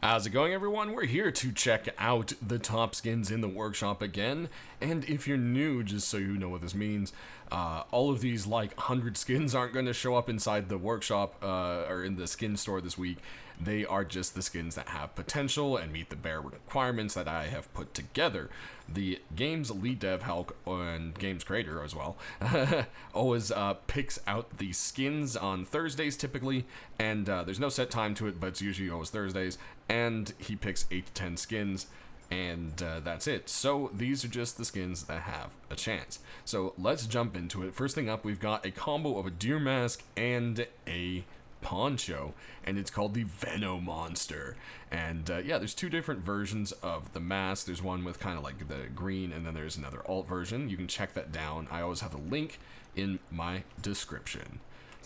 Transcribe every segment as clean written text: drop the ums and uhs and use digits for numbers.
How's it going, everyone? We're here to check out the top skins in the workshop again, and if you're new, just so you know what this means, all of these like 100 skins aren't going to show up inside the workshop or in the skin store this week. They are just the skins that have potential and meet the bare requirements that I have put together. The game's lead dev, Hulk, and game's creator as well, always picks out the skins on Thursdays typically, and there's no set time to it, but it's usually always Thursdays, and he picks 8 to 10 skins, and that's it. So these are just the skins that have a chance. So let's jump into it. First thing up, we've got a combo of a deer mask and a poncho, and it's called the Venomonster. And yeah, there's two different versions of the mask. There's one with kind of like the green, and then there's another alt version. You can check that down. I always have the link in my description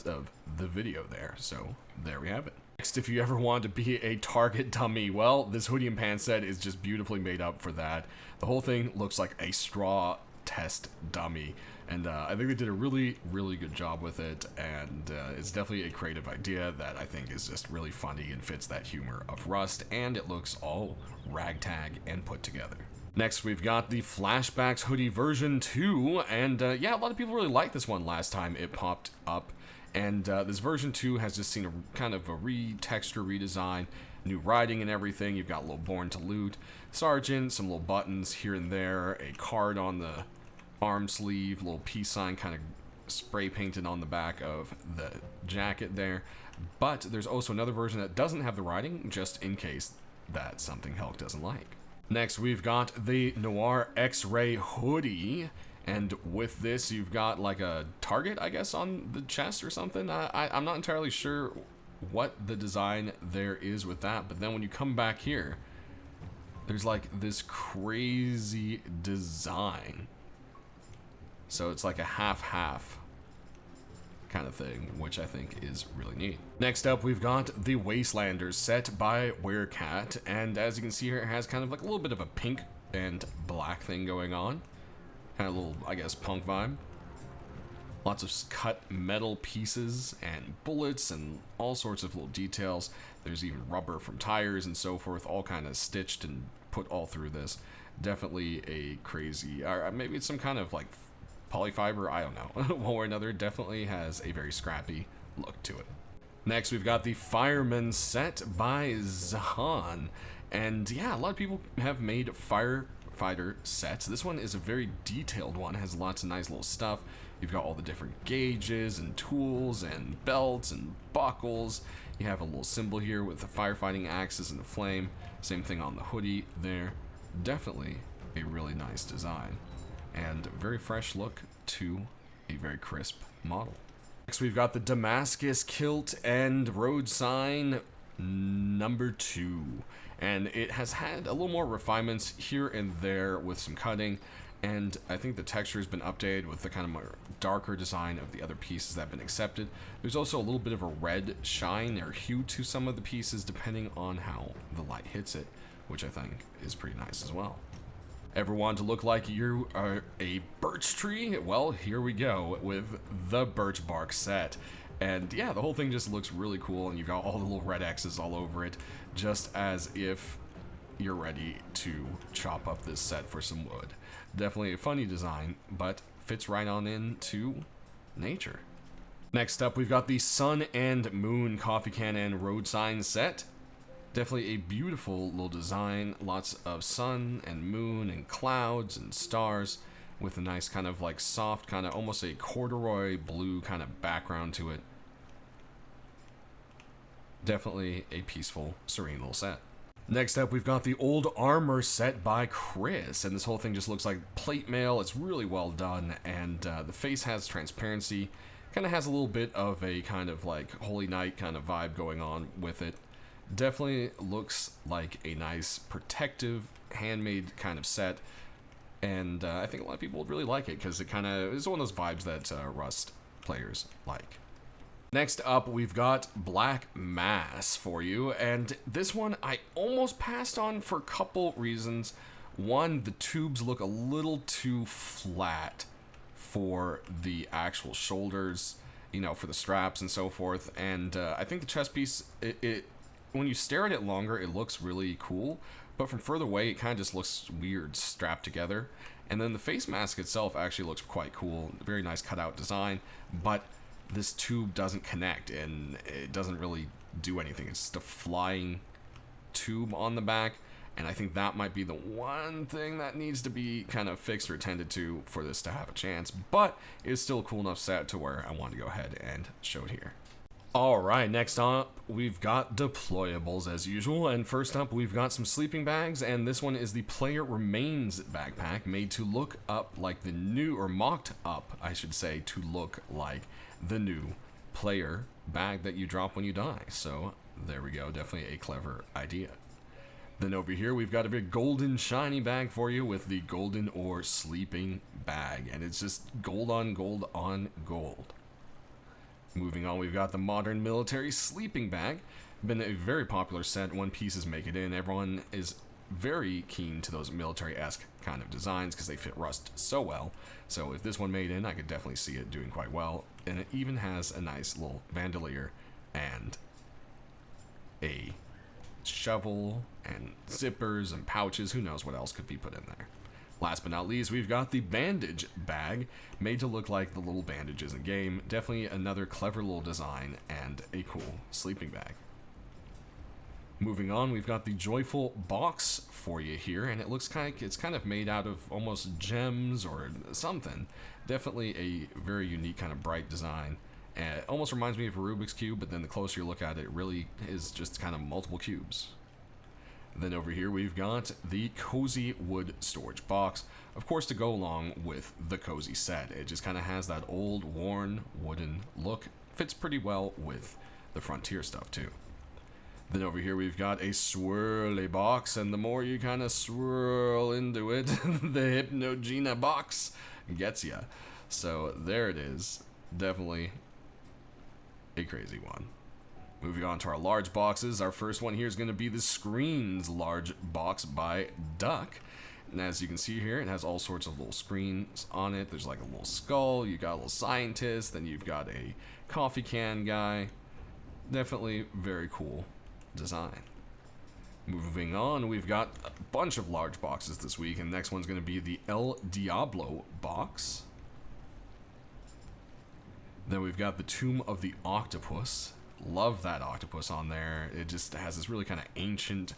of the video there. So there we have it. Next, if you ever want to be a target dummy, well, this hoodie and pants set is just beautifully made up for that. The whole thing looks like a straw test dummy, and I think they did a really good job with it, and it's definitely a creative idea that I think is just really funny and fits that humor of Rust, and it looks all ragtag and put together. Next, we've got the Flashbacks hoodie version 2, and yeah, a lot of people really liked this one last time it popped up. And this version 2 has just seen a kind of a texture redesign, new writing and everything. You've got a little Born to Loot, Sergeant, some little buttons here and there, a card on the arm sleeve, a little peace sign kind of spray painted on the back of the jacket there. But there's also another version that doesn't have the writing, just in case that's something Hulk doesn't like. Next, we've got the Noir X-Ray hoodie. And with this, you've got like a target, I guess, on the chest or something. I'm not entirely sure what the design there is with that. But then when you come back here, there's like this crazy design. So it's like a half-half kind of thing, which I think is really neat. Next up, we've got the Wastelanders set by Werecat. And as you can see here, it has kind of like a little bit of a pink and black thing going on. Kind of a little, I guess, punk vibe. Lots of cut metal pieces and bullets and all sorts of little details. There's even rubber from tires and so forth, all kind of stitched and put all through this. Definitely a crazy, or maybe it's some kind of like polyfiber, I don't know. One way or another, definitely has a very scrappy look to it. Next, we've got the Fireman set by Zahan. And yeah, a lot of people have made firefighter sets. This one is a very detailed one, it has lots of nice little stuff. You've got all the different gauges and tools and belts and buckles. You have a little symbol here with the firefighting axes and the flame. Same thing on the hoodie there. Definitely a really nice design and very fresh look to a very crisp model. Next, we've got the Damascus kilt and road sign number 2. And it has had a little more refinements here and there with some cutting, and I think the texture has been updated with the kind of more darker design of the other pieces that have been accepted. There's also a little bit of a red shine or hue to some of the pieces depending on how the light hits it, which I think is pretty nice as well. Ever want to look like you are a birch tree? Well, here we go with the birch bark set. And yeah, the whole thing just looks really cool, and you've got all the little red X's all over it, just as if you're ready to chop up this set for some wood. Definitely a funny design, but fits right on into nature. Next up, we've got the Sun and Moon coffee can and road sign set. Definitely a beautiful little design, lots of sun and moon and clouds and stars, with a nice kind of like soft, kind of almost a corduroy blue kind of background to it. Definitely a peaceful, serene little set. Next up, we've got the Old Armor set by Chris, and this whole thing just looks like plate mail. It's really well done, and the face has transparency. Kind of has a little bit of a kind of like Holy Night kind of vibe going on with it. Definitely looks like a nice, protective, handmade kind of set. And I think a lot of people would really like it because it kind of is one of those vibes that Rust players like. Next up, we've got Black Mass for you, and this one I almost passed on for a couple reasons. One, the tubes look a little too flat for the actual shoulders, you know, for the straps and so forth, and I think the chest piece, it when you stare at it longer, it looks really cool, but from further away, it kind of just looks weird strapped together. And then the face mask itself actually looks quite cool. Very nice cutout design, but this tube doesn't connect and it doesn't really do anything. It's just a flying tube on the back, and I think that might be the one thing that needs to be kind of fixed or attended to for this to have a chance, but it's still a cool enough set to where I want to go ahead and show it here. Alright, next up, we've got deployables as usual, and first up we've got some sleeping bags, and this one is the Player Remains backpack, made to look up like the new, or mocked up, I should say, to look like the new player bag that you drop when you die. So, there we go, definitely a clever idea. Then over here we've got a big golden shiny bag for you with the golden ore sleeping bag, and it's just gold on gold on gold. Moving on, we've got the modern military sleeping bag. Been a very popular set when pieces make it in. Everyone is very keen to those military-esque kind of designs because they fit Rust so well. So if this one made in, I could definitely see it doing quite well. And it even has a nice little bandolier and a shovel and zippers and pouches. Who knows what else could be put in there. Last but not least, we've got the bandage bag, made to look like the little bandages in game. Definitely another clever little design and a cool sleeping bag. Moving on, we've got the joyful box for you here, and it looks like it's kind of made out of almost gems or something. Definitely a very unique kind of bright design. And it almost reminds me of a Rubik's Cube, but then the closer you look at it, it really is just kind of multiple cubes. Then over here we've got the cozy wood storage box, of course to go along with the cozy set. It just kind of has that old worn wooden look. Fits pretty well with the Frontier stuff too. Then over here we've got a swirly box, and the more you kind of swirl into it, the Hypnogena box gets ya. So there it is. Definitely a crazy one. Moving on to our large boxes, our first one here is going to be the Screens large box by Duck. And as you can see here, it has all sorts of little screens on it. There's like a little skull, you got a little scientist, then you've got a coffee can guy. Definitely very cool design. Moving on, we've got a bunch of large boxes this week, and the next one's going to be the El Diablo box. Then we've got the Tomb of the Octopus. Love that octopus on there. It just has this really kind of ancient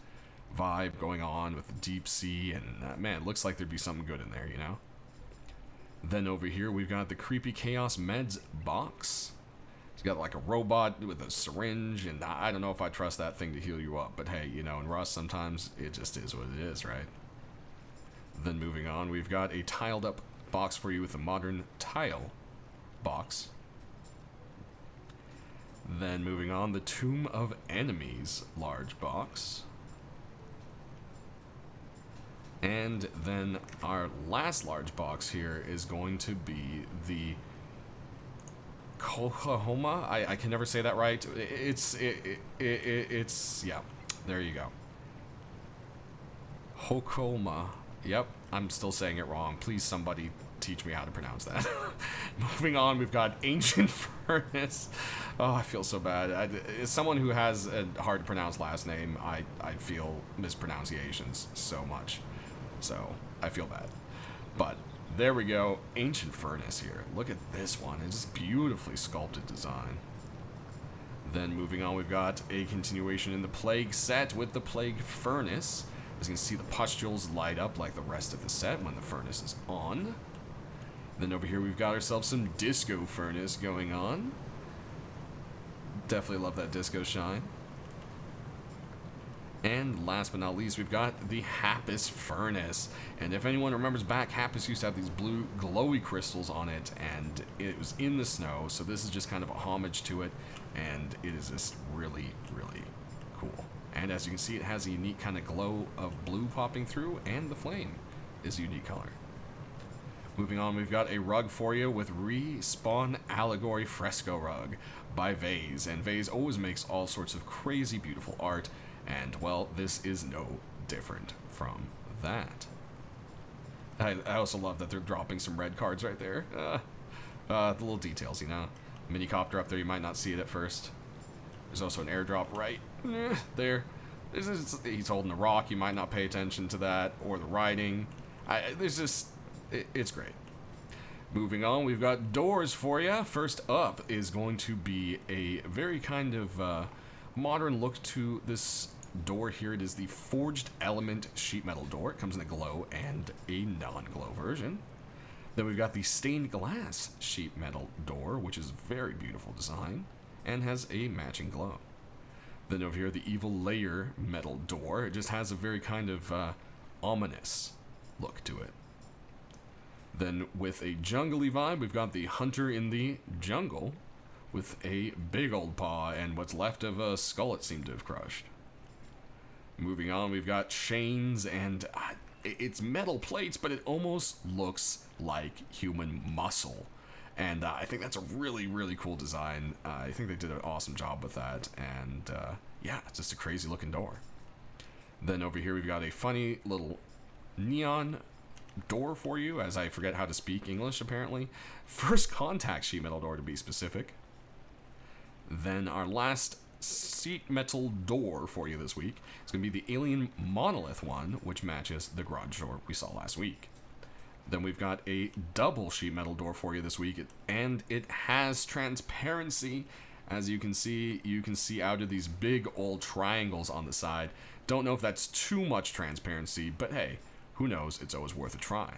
vibe going on with the deep sea, and man, it looks like there'd be something good in there, you know? Then over here we've got the Creepy Chaos Meds box. It's got like a robot with a syringe, and I don't know if I trust that thing to heal you up, but hey, you know, in Rust sometimes it just is what it is, right? Then moving on, we've got a tiled up box for you with a modern tile box. Then moving on, the Tomb of Enemies large box. And then our last large box here is going to be the Kohlhoma. I can never say that right. It's yeah, there you go. Hokoma. Yep, I'm still saying it wrong. Please somebody teach me how to pronounce that. Moving on, we've got Ancient Furnace. Oh, I feel so bad. As someone who has a hard to pronounce last name, I feel mispronunciations so much. So, I feel bad. But, there we go. Ancient Furnace here. Look at this one. It's just beautifully sculpted design. Then moving on, we've got a continuation in the Plague set with the Plague Furnace. As you can see, the pustules light up like the rest of the set when the furnace is on. Then over here we've got ourselves some Disco Furnace going on. Definitely love that disco shine. And last but not least, we've got the Happus Furnace. And if anyone remembers back, Happus used to have these blue glowy crystals on it, and it was in the snow, so this is just kind of a homage to it, and it is just really, really cool. And as you can see, it has a unique kind of glow of blue popping through, and the flame is a unique color. Moving on, we've got a rug for you with Respawn Allegory Fresco Rug by Vase. And Vase always makes all sorts of crazy beautiful art, and well, this is no different from that. I also love that they're dropping some red cards right there. The little details, you know. Minicopter up there, you might not see it at first. There's also an airdrop right there. He's holding a rock. You might not pay attention to that, or the writing. It's great. Moving on, we've got doors for you. First up is going to be a very kind of modern look to this door here. It is the Forged Element sheet metal door. It comes in a glow and a non-glow version. Then we've got the stained glass sheet metal door, which is very beautiful design and has a matching glow. Then over here, the Evil Layer metal door. It just has a very kind of ominous look to it. Then with a jungly vibe, we've got the Hunter in the Jungle with a big old paw and what's left of a skull it seemed to have crushed. Moving on, we've got chains and it's metal plates, but it almost looks like human muscle. And I think that's a really, really cool design. I think they did an awesome job with that. And yeah, it's just a crazy looking door. Then over here we've got a funny little neon door for you, as I forget how to speak English apparently. First contact sheet metal door to be specific. Then our last sheet metal door for you this week is going to be the Alien Monolith one, which matches the garage door we saw last week. Then we've got a double sheet metal door for you this week, and it has transparency. As you can see out of these big old triangles on the side. Don't know if that's too much transparency, but hey, who knows? It's always worth a try.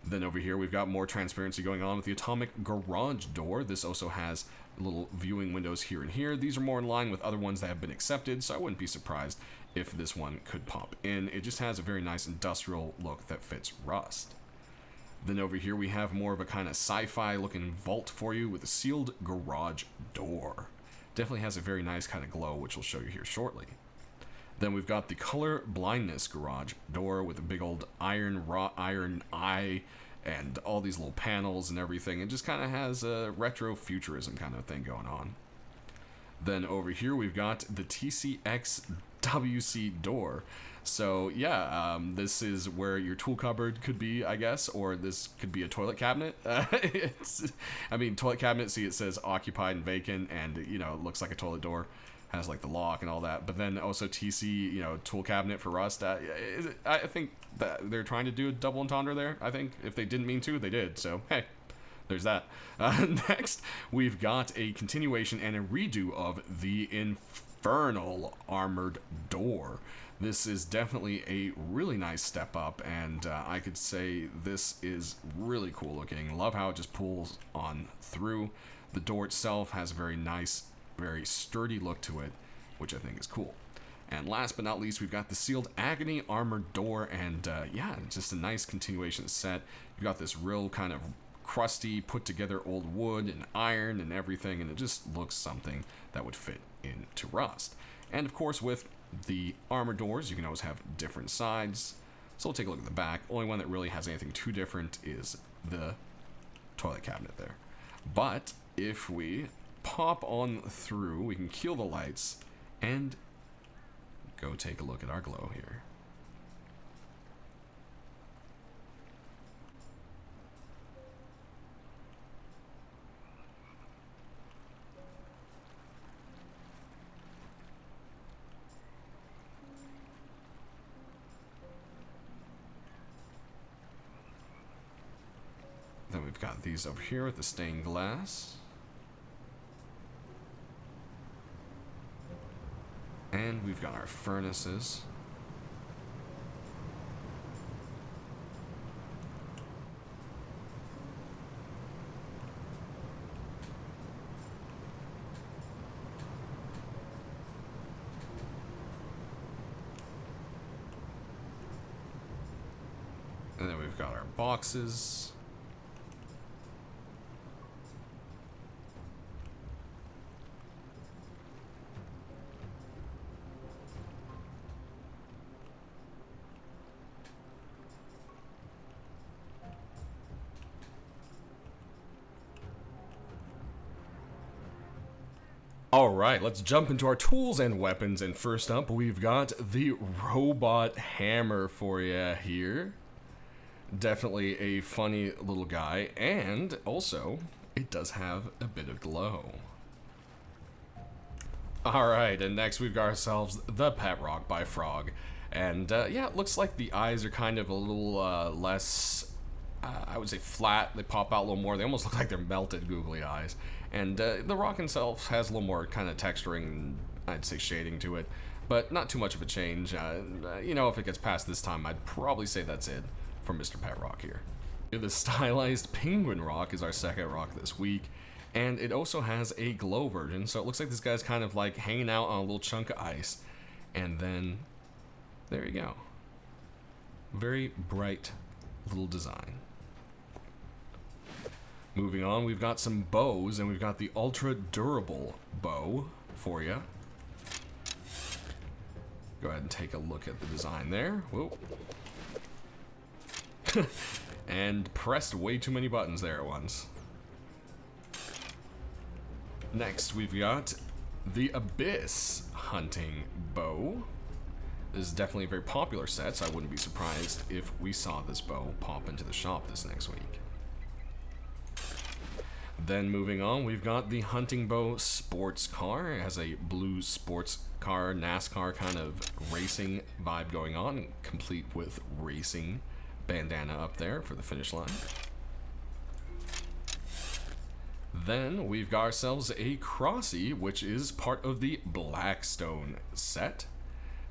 Then over here we've got more transparency going on with the Atomic Garage door. This also has little viewing windows here and here. These are more in line with other ones that have been accepted, so I wouldn't be surprised if this one could pop in. It just has a very nice industrial look that fits Rust. Then over here we have more of a kind of sci-fi looking vault for you with a sealed garage door. Definitely has a very nice kind of glow, which we'll show you here shortly. Then we've got the Color Blindness garage door with a big old iron eye and all these little panels and everything. It just kind of has a retro futurism kind of thing going on. Then over here we've got the TCX WC door. So yeah, this is where your tool cupboard could be, I guess, or this could be a toilet cabinet. Toilet cabinet, see it says occupied and vacant, and it looks like a toilet door. Has like the lock and all that, but then also TC, tool cabinet for Rust. I think that they're trying to do a double entendre there. I think if they didn't mean to, they did. So hey, there's that. Next, we've got a continuation and a redo of the Infernal armored door. This is definitely a really nice step up, and I could say this is really cool looking. Love how it just pulls on through. The door itself has a very nice, very sturdy look to it, which I think is cool. And last but not least, we've got the Sealed Agony armored door, and yeah, just a nice continuation set. You've got this real kind of crusty, put together old wood and iron and everything, and it just looks something that would fit into Rust. And of course, with the armor doors, you can always have different sides. So we'll take a look at the back. Only one that really has anything too different is the toilet cabinet there. But if we pop on through, we can kill the lights and go take a look at our glow here. Then we've got these over here with the stained glass. And we've got our furnaces. And then we've got our boxes. Alright, let's jump into our tools and weapons, and first up we've got the robot hammer for you here. Definitely a funny little guy, and also it does have a bit of glow. Alright, and next we've got ourselves the Pet Rock by Frog. And yeah, it looks like the eyes are kind of a little less, I would say flat. They pop out a little more. They almost look like they're melted googly eyes. And the rock itself has a little more kind of texturing, I'd say shading to it. But not too much of a change. You know, if it gets past this time, I'd probably say that's it for Mr. Pet Rock here. The stylized Penguin Rock is our second rock this week. And it also has a glow version, so it looks like this guy's kind of like hanging out on a little chunk of ice. And then, there you go. Very bright little design. Moving on, we've got some bows, and we've got the ultra durable bow for you. Go ahead and take a look at the design there. Whoa. And pressed way too many buttons there at once. Next, we've got the Abyss Hunting Bow. This is definitely a very popular set, so I wouldn't be surprised if we saw this bow pop into the shop this next week. Then moving on, we've got the Hunting Bow Sports Car. It has a blue sports car, NASCAR kind of racing vibe going on, complete with racing bandana up there for the finish line. Then we've got ourselves a Crossy, which is part of the Blackstone set.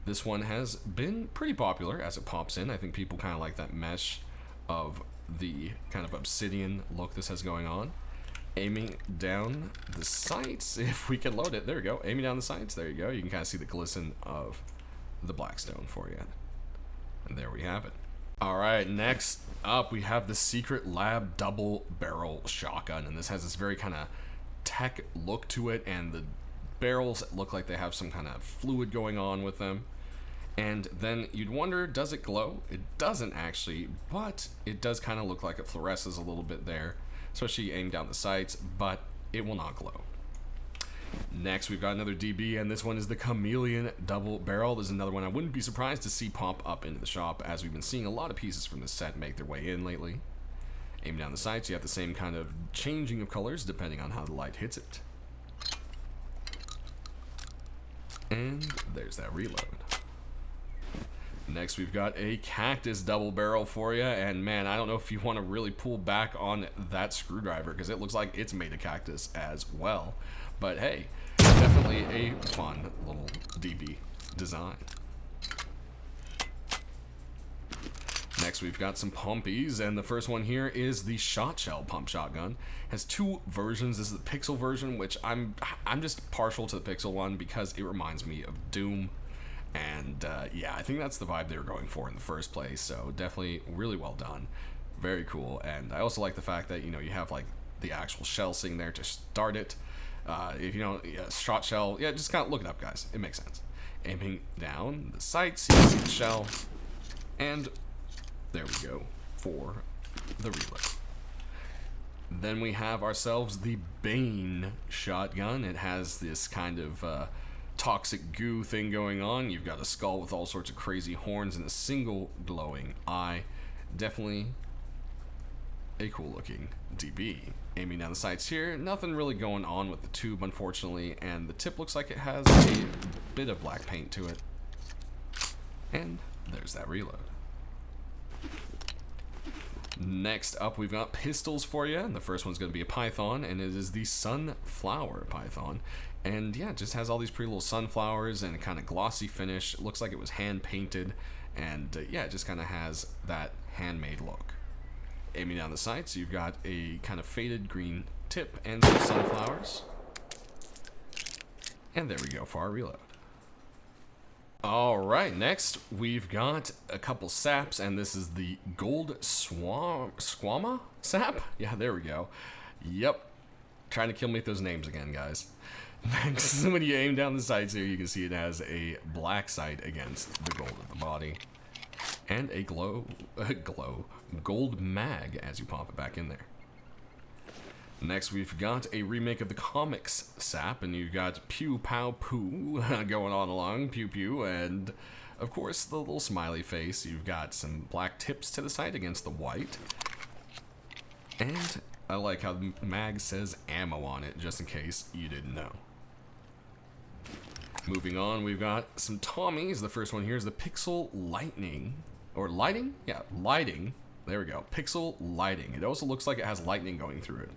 This one has been pretty popular as it pops in. I think people kind of like that mesh of the kind of obsidian look this has going on. Aiming down the sights, if we can load it, there we go. Aiming down the sights, there you go. You can kind of see the glisten of the Blackstone for you. And there we have it. Alright, next up we have the Secret Lab double barrel shotgun, and this has this very kind of tech look to it, and the barrels look like they have some kind of fluid going on with them. And then you'd wonder, does it glow? It doesn't actually, but it does kind of look like it fluoresces a little bit there, especially aimed down the sights, but it will not glow. Next, we've got another DB, and this one is the Chameleon Double Barrel. This is another one I wouldn't be surprised to see pop up into the shop, as we've been seeing a lot of pieces from this set make their way in lately. Aim down the sights, you have the same kind of changing of colors depending on how the light hits it. And there's that reload. Next, we've got a Cactus Double Barrel for you, and man, I don't know if you want to really pull back on that screwdriver, because it looks like it's made of cactus as well. But hey, definitely a fun little DB design. Next, we've got some pumpies, and the first one here is the Shot Shell Pump Shotgun. It has two versions. This is the Pixel version, which I'm just partial to the Pixel one because it reminds me of Doom. And yeah, I think that's the vibe they were going for in the first place, so definitely really well done. Very cool. And I also like the fact that, you know, you have like the actual shell sitting there to start it. If you know, shot shell, yeah, just kind of look it up, guys. It makes sense. Aiming down the sights, you see the shell, and there we go for the reload. Then we have ourselves the Bane shotgun. It has this kind of toxic goo thing going on. You've got a skull with all sorts of crazy horns and a single glowing eye. Definitely a cool looking DB. Aiming down the sights here, nothing really going on with the tube, unfortunately, and the tip looks like it has a bit of black paint to it. And there's that reload. Next up, we've got pistols for you, and the first one's going to be a Python, and it is the Sunflower Python. And yeah, it just has all these pretty little sunflowers and a kind of glossy finish. It looks like it was hand painted, and yeah, it just kind of has that handmade look. Aiming down the sights, you've got a kind of faded green tip and some sunflowers. And there we go for our reload. Alright, next we've got a couple saps, and this is the Gold Squama sap? Yeah, there we go. Yep. Trying to kill me with those names again, guys. Next, when you aim down the sights here, you can see it has a black sight against the gold of the body. And a gold mag as you pop it back in there. Next, we've got a remake of the comics sap, and you've got Pew Pow Poo going on along, Pew Pew, and of course the little smiley face. You've got some black tips to the side against the white. And I like how the mag says ammo on it, just in case you didn't know. Moving on, we've got some Tommies. The first one here is the Pixel Lightning. Or Lighting? Yeah, Lighting. There we go. Pixel Lighting. It also looks like it has lightning going through it.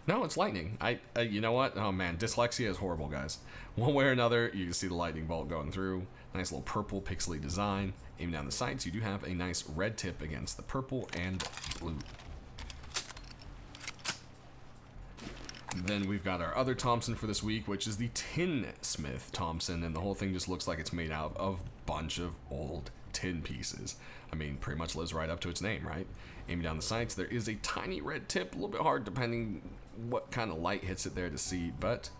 No, it's lightning. You know what? Oh man, dyslexia is horrible, guys. One way or another, you can see the lightning bolt going through. Nice little purple pixely design. Aiming down the sides, you do have a nice red tip against the purple and blue. Then we've got our other Thompson for this week, which is the Tinsmith Thompson, and the whole thing just looks like it's made out of a bunch of old tin pieces. I mean, pretty much lives right up to its name, right? Aiming down the sights, there is a tiny red tip, a little bit hard depending what kind of light hits it there to see, but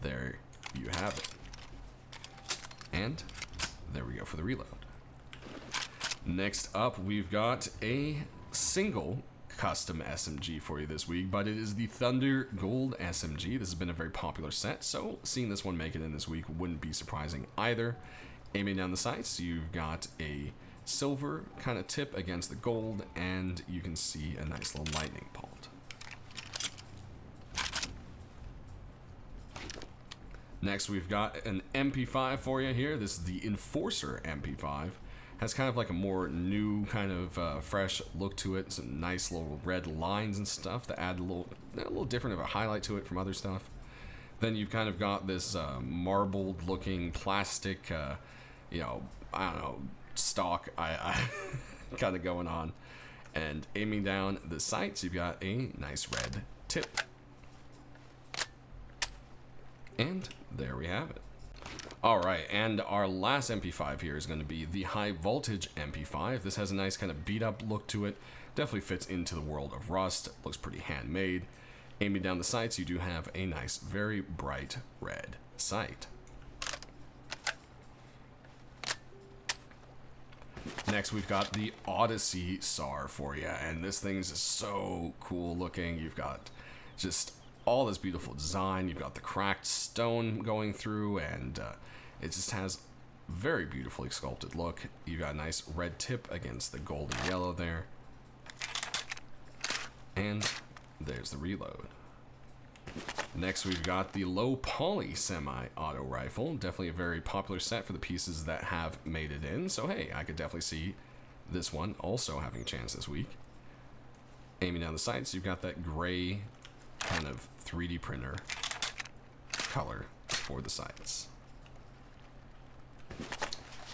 there you have it. And there we go for the reload. Next up, we've got a single custom SMG for you this week, but it is the Thunder Gold SMG. This has been a very popular set, so seeing this one make it in this week wouldn't be surprising either. Aiming down the sights, you've got a silver kind of tip against the gold, and you can see a nice little lightning bolt. Next, we've got an MP5 for you here. This is the Enforcer MP5. Has kind of like a more new kind of fresh look to it. Some nice little red lines and stuff that add a little different of a highlight to it from other stuff. Then you've kind of got this marbled looking plastic, you know, I don't know, stock I kind of going on. And aiming down the sights, you've got a nice red tip. And there we have it. Alright, and our last MP5 here is going to be the High Voltage MP5. This has a nice kind of beat up look to it. Definitely fits into the world of Rust. Looks pretty handmade. Aiming down the sights, you do have a nice, very bright red sight. Next, we've got the Odyssey SAR for you, and this thing's so cool looking. You've got just all this beautiful design. You've got the cracked stone going through, and it just has very beautifully sculpted look. You've got a nice red tip against the gold and yellow there. And there's the reload. Next, we've got the low poly semi-auto rifle. Definitely a very popular set for the pieces that have made it in. So hey, I could definitely see this one also having a chance this week. Aiming down the sights, you've got that gray kind of 3D printer color for the sights.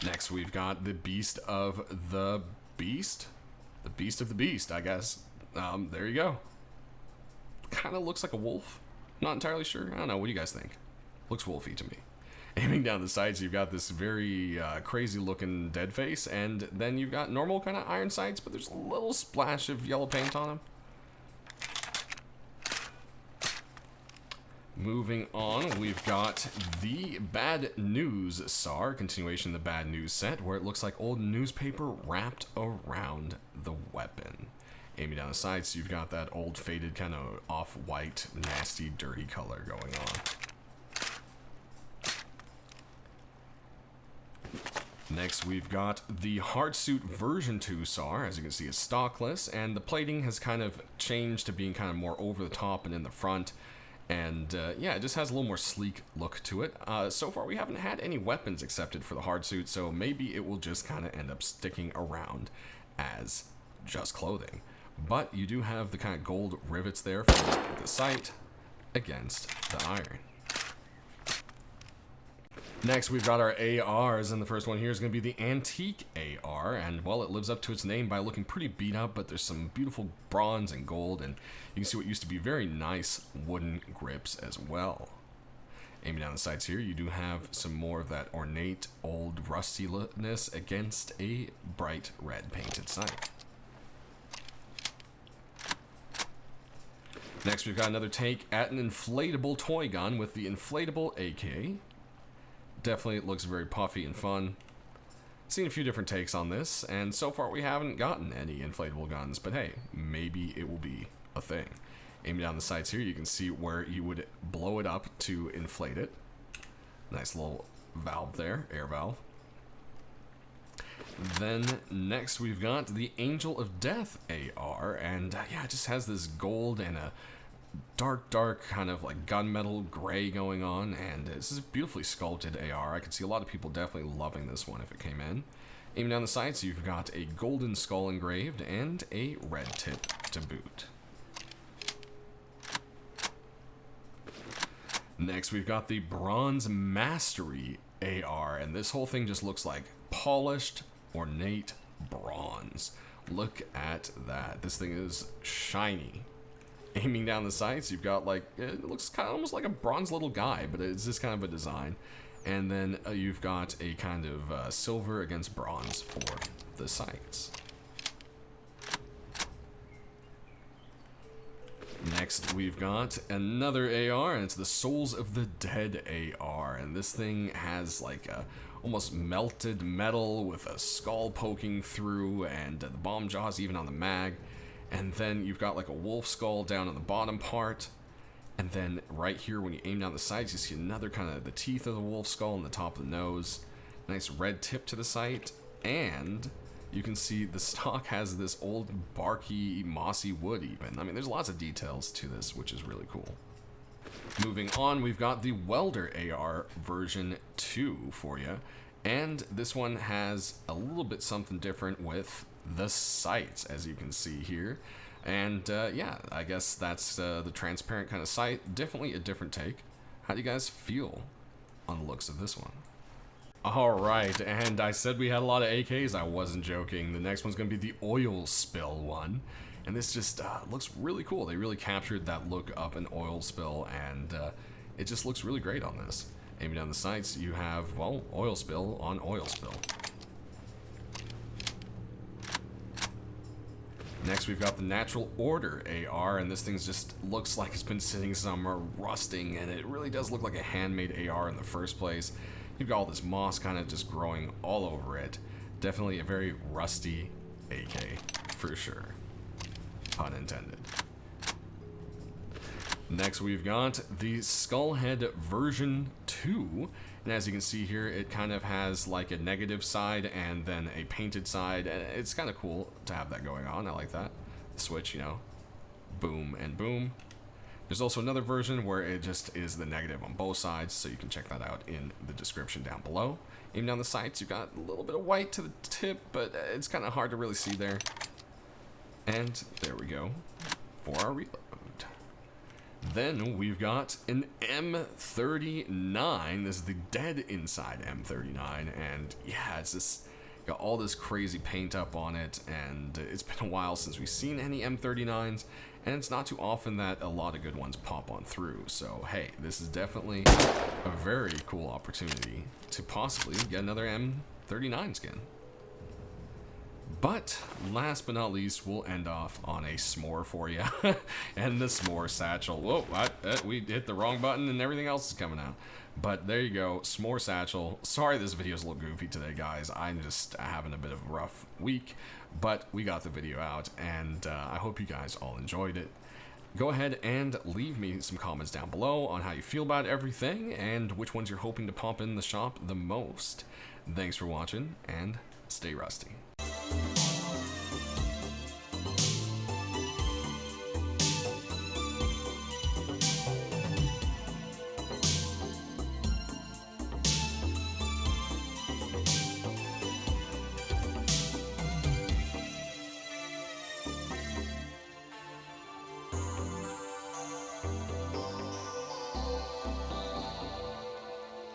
Next, we've got the Beast of the Beast. The Beast of the Beast, I guess. There you go. Kind of looks like a wolf. Not entirely sure. I don't know. What do you guys think? Looks wolfy to me. Aiming down the sights, you've got this very crazy looking dead face, and then you've got normal kind of iron sights, but there's a little splash of yellow paint on them. Moving on, we've got the Bad News SAR, continuation of the Bad News set, where it looks like old newspaper wrapped around the weapon. Aiming down the sides, you've got that old faded kind of off-white, nasty, dirty color going on. Next, we've got the Hardsuit version 2 SAR. As you can see, it's stockless, and the plating has kind of changed to being kind of more over the top and in the front. And yeah, it just has a little more sleek look to it. So far, we haven't had any weapons accepted for the hardsuit, so maybe it will just kind of end up sticking around as just clothing. But you do have the kind of gold rivets there for the sight against the iron. Next, we've got our ARs, and the first one here is going to be the Antique AR, and well, it lives up to its name by looking pretty beat up, but there's some beautiful bronze and gold, and you can see what used to be very nice wooden grips as well. Aiming down the sights here, you do have some more of that ornate old rustiness against a bright red painted sight. Next, we've got another take at an inflatable toy gun with the inflatable AK. Definitely it looks very puffy and fun. Seen a few different takes on this, and so far we haven't gotten any inflatable guns, but hey, maybe it will be a thing. Aiming down the sights here, you can see where you would blow it up to inflate it. Nice little valve there, air valve. Then next we've got the Angel of Death AR, and yeah, it just has this gold and a dark kind of like gunmetal gray going on, and this is a beautifully sculpted AR. I could see a lot of people definitely loving this one if it came in. Aiming down the sights, you've got a golden skull engraved and a red tip to boot. Next, we've got the Bronze Mastery AR, and this whole thing just looks like polished, ornate bronze. Look at that. This thing is shiny. Aiming down the sights, you've got like, it looks kind of almost like a bronze little guy, but it's this kind of a design. And then you've got a kind of silver against bronze for the sights. Next, we've got another AR, and it's the Souls of the Dead AR. And this thing has like a almost melted metal with a skull poking through, and the bomb jaws even on the mag. And then you've got like a wolf skull down on the bottom part. And then right here, when you aim down the sides, you see another kind of the teeth of the wolf skull on the top of the nose. Nice red tip to the sight. And you can see the stock has this old barky, mossy wood even. I mean, there's lots of details to this, which is really cool. Moving on, we've got the Welder AR version 2 for you. And this one has a little bit something different with the sights, as you can see here. And yeah, I guess that's the transparent kind of sight. Definitely a different take. How do you guys feel on the looks of this one? Alright, and I said we had a lot of AKs. I wasn't joking. The next one's going to be the oil spill one. And this just looks really cool. They really captured that look of an oil spill, and it just looks really great on this. Aiming down the sights, you have, well, oil spill on oil spill. Next, we've got the Natural Order AR, and this thing just looks like it's been sitting somewhere rusting, and it really does look like a handmade AR in the first place. You've got all this moss kind of just growing all over it. Definitely a very rusty AK, for sure. Pun intended. Next, we've got the Skullhead version 2. And as you can see here, it kind of has like a negative side and then a painted side. And it's kind of cool to have that going on. I like that. The switch, you know, boom and boom. There's also another version where it just is the negative on both sides, so you can check that out in the description down below. Aiming down the sights, you've got a little bit of white to the tip, but it's kind of hard to really see there. And there we go for our reload. Then we've got an M39. This is the Dead Inside M39, and yeah, it's just got all this crazy paint up on it, and it's been a while since we've seen any M39s, and it's not too often that a lot of good ones pop on through. So hey, this is definitely a very cool opportunity to possibly get another M39 skin. But last but not least, we'll end off on a s'more for you. And the s'more satchel. Whoa, we hit the wrong button and everything else is coming out. But there you go, s'more satchel. Sorry this video's a little goofy today, guys. I'm just having a bit of a rough week. But we got the video out, and I hope you guys all enjoyed it. Go ahead and leave me some comments down below on how you feel about everything and which ones you're hoping to pop in the shop the most. Thanks for watching, and stay rusty.